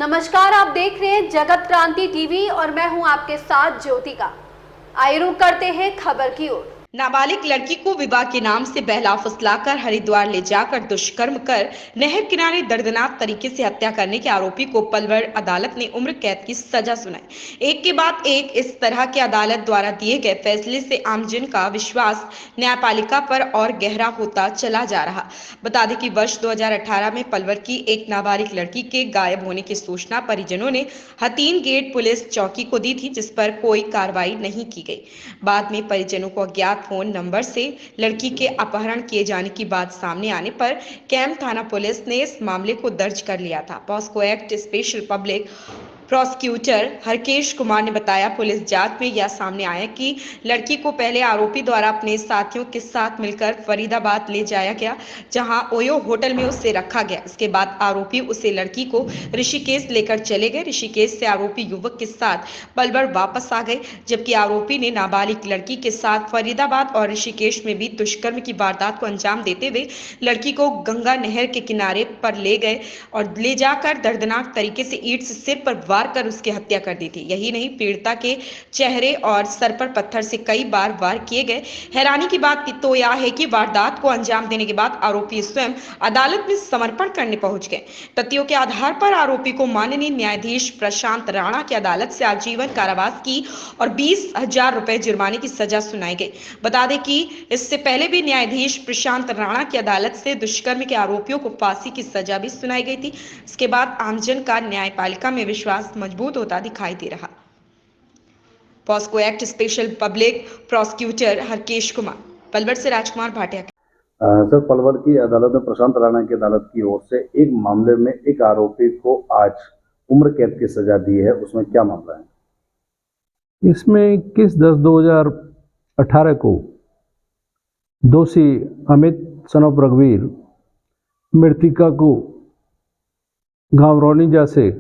नमस्कार, आप देख रहे हैं जगत क्रांति टीवी और मैं हूं आपके साथ ज्योतिका। आइए रुक करते हैं खबर की ओर। नाबालिग लड़की को विवाह के नाम से बहला फुसलाकर हरिद्वार ले जाकर दुष्कर्म कर नहर किनारे दर्दनाक तरीके से हत्या करने के आरोपी को पलवल अदालत ने उम्र कैद की सजा सुनाई। एक के बाद एक इस तरह के अदालत द्वारा दिए गए फैसले से आमजन का विश्वास न्यायपालिका पर और गहरा होता चला जा रहा। बता दें कि वर्ष 2018 में पलवल की एक नाबालिग लड़की के गायब होने की सूचना परिजनों ने हथीन गेट पुलिस चौकी को दी थी, जिस पर कोई कार्रवाई नहीं की गई। बाद में परिजनों को अज्ञात फोन नंबर से लड़की के अपहरण किए जाने की बात सामने आने पर कैंप थाना पुलिस ने इस मामले को दर्ज कर लिया था। POCSO act special public prosecutor Harkesh Kumar ने बताया, पुलिस जांच में यह सामने आया कि लड़की को पहले आरोपी द्वारा अपने साथियों के साथ मिलकर फरीदाबाद ले जाया गया, जहां ओयो होटल में उसे रखा गया। इसके बाद आरोपी उसे लड़की को ऋषिकेश लेकर चले गए। ऋषिकेश से आरोपी युवक के साथ पलवल वापस आ गए, जबकि आरोपी ने नाबालिग लड़की के साथ फरीदाबाद और ऋषिकेश में भी दुष्कर्म की वारदात को अंजाम देते हुए लड़की को गंगा नहर के किनारे पर ले गए और ले जाकर दर्दनाक तरीके से ईंट से सिर पर वार कर उसकी हत्या कर दी थी। यही नहीं, पीड़िता के चेहरे और सर पर पत्थर से कई बार वार किए गए। हैरानी की बात तो यह है कि वारदात को अंजाम देने के बाद आरोपी स्वयं अदालत में समर्पण करने पहुंच गए। तथ्यों के आधार पर आरोपी को माननीय न्यायाधीश प्रशांत राणा की अदालत से आजीवन कारावास की और 20,000 रुपए जुर्माने की सजा सुनाई गई। बता दें कि इससे पहले भी न्यायाधीश प्रशांत राणा की अदालत से दुष्कर्म के आरोपियों को फांसी की सजा भी सुनाई गई थी। इसके बाद आमजन का न्यायपालिका में विश्वास मजबूत होता दिखाई दे रहा। POCSO act special public prosecutor Harkesh Kumar, Palwal से राजकुमार भाटिया। सर, पलवल की अदालत में प्रशांत राणा की अदालत की ओर से एक मामले में एक आरोपी को आज उम्र कैद की सजा दी है, उसमें क्या मामला है? इसमें 21/10/2018 को दोषी अमित सन ऑफ रघुवीर मृतिका को गांव रौनीजा से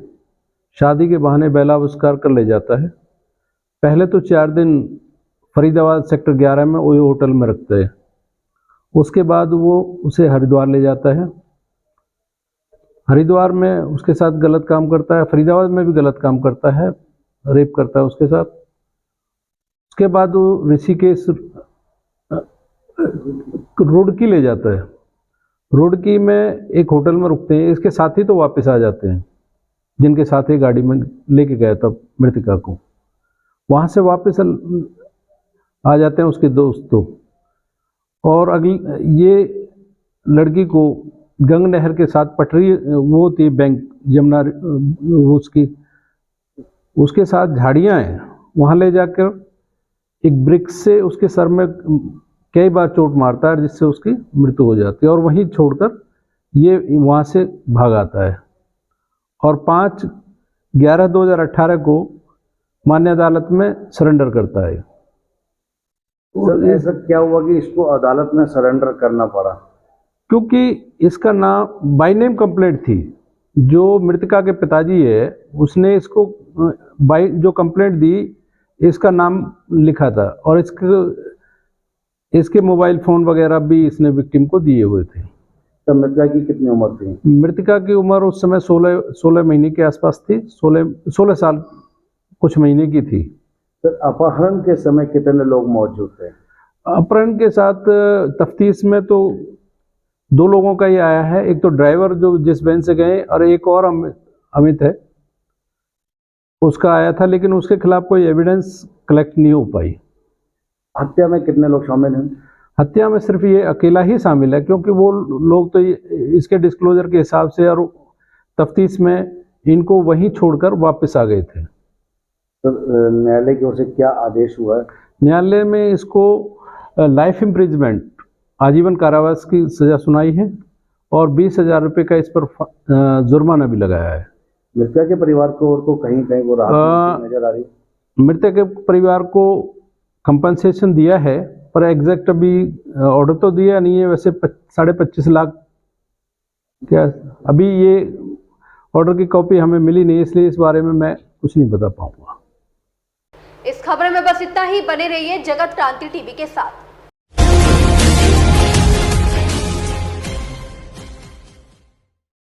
शादी के बहाने बहला-बलात्कार कर ले जाता है। पहले तो 4 दिन फरीदाबाद सेक्टर 11 में ओयो होटल में रखते हैं। उसके बाद वो उसे हरिद्वार ले जाता है। हरिद्वार में उसके साथ गलत काम करता है, फरीदाबाद में भी गलत काम करता है, रेप करता है उसके साथ। उसके बाद वो ऋषिकेश रुड़की ले जाता है। रुड़की में एक होटल में रुकते हैं। इसके साथी तो वापस आ जाते हैं, जिनके साथ ही गाड़ी में लेके गया था मृतिका को। वहाँ से वापस आ जाते हैं उसके दोस्तों, और अगली ये लड़की को गंग नहर के साथ पटरी वो थी बैंक यमुना उसके साथ झाड़ियाँ हैं, वहाँ ले जाकर एक ब्रिक्स से उसके सर में कई बार चोट मारता है, जिससे उसकी मृत्यु हो जाती है, और वहीं छोड़कर ये वहाँ से भाग आता है। और 5/11/2018 को मान्य अदालत में सरेंडर करता है। सर, ऐसा क्या हुआ कि इसको अदालत में सरेंडर करना पड़ा? क्योंकि इसका नाम बाय नेम कंप्लेंट थी। जो मृतिका के पिताजी है, उसने इसको बाय जो कंप्लेंट दी, इसका नाम लिखा था, और इसके मोबाइल फ़ोन वगैरह भी इसने विक्टिम को दिए हुए थे। तो मृतिका की कितनी उम्र थी? मृतिका की उम्र उस समय 16 महीने के आसपास थी। 16 साल कुछ महीने की थी। सर, अपहरण के समय कितने लोग मौजूद थे? अपहरण के साथ तफ्तीश में तो 2 लोगों का ही आया है। एक तो ड्राइवर जो जिस वैन से गए, और एक और अमित है, उसका आया था, लेकिन उसके खिलाफ कोई एविडेंस कलेक्ट नहीं हो पाई। हत्या में कितने लोग शामिल हैं? हत्या में सिर्फ ये अकेला ही शामिल है, क्योंकि वो लोग तो इसके डिस्क्लोजर के हिसाब से और तफ्तीश में इनको वहीं छोड़कर वापस आ गए थे। तो न्यायालय की ओर से क्या आदेश हुआ है? न्यायालय में इसको लाइफ इम्प्रिजमेंट, आजीवन कारावास की सजा सुनाई है, और 20,000 रुपये का इस पर जुर्माना भी लगाया है। मृतका के परिवार को और तो कहीं कहीं वो राहत नजर आ रही? मृतक के परिवार को कंपनसेशन दिया है, पर एग्जैक्ट अभी ऑर्डर तो दिया नहीं है। वैसे 25.5 लाख क्या, अभी ये ऑर्डर की कॉपी हमें मिली नहीं, इसलिए इस बारे में मैं कुछ नहीं बता पाऊंगा। इस खबर में बस इतना ही। बने रहिए जगत क्रांति टीवी के साथ।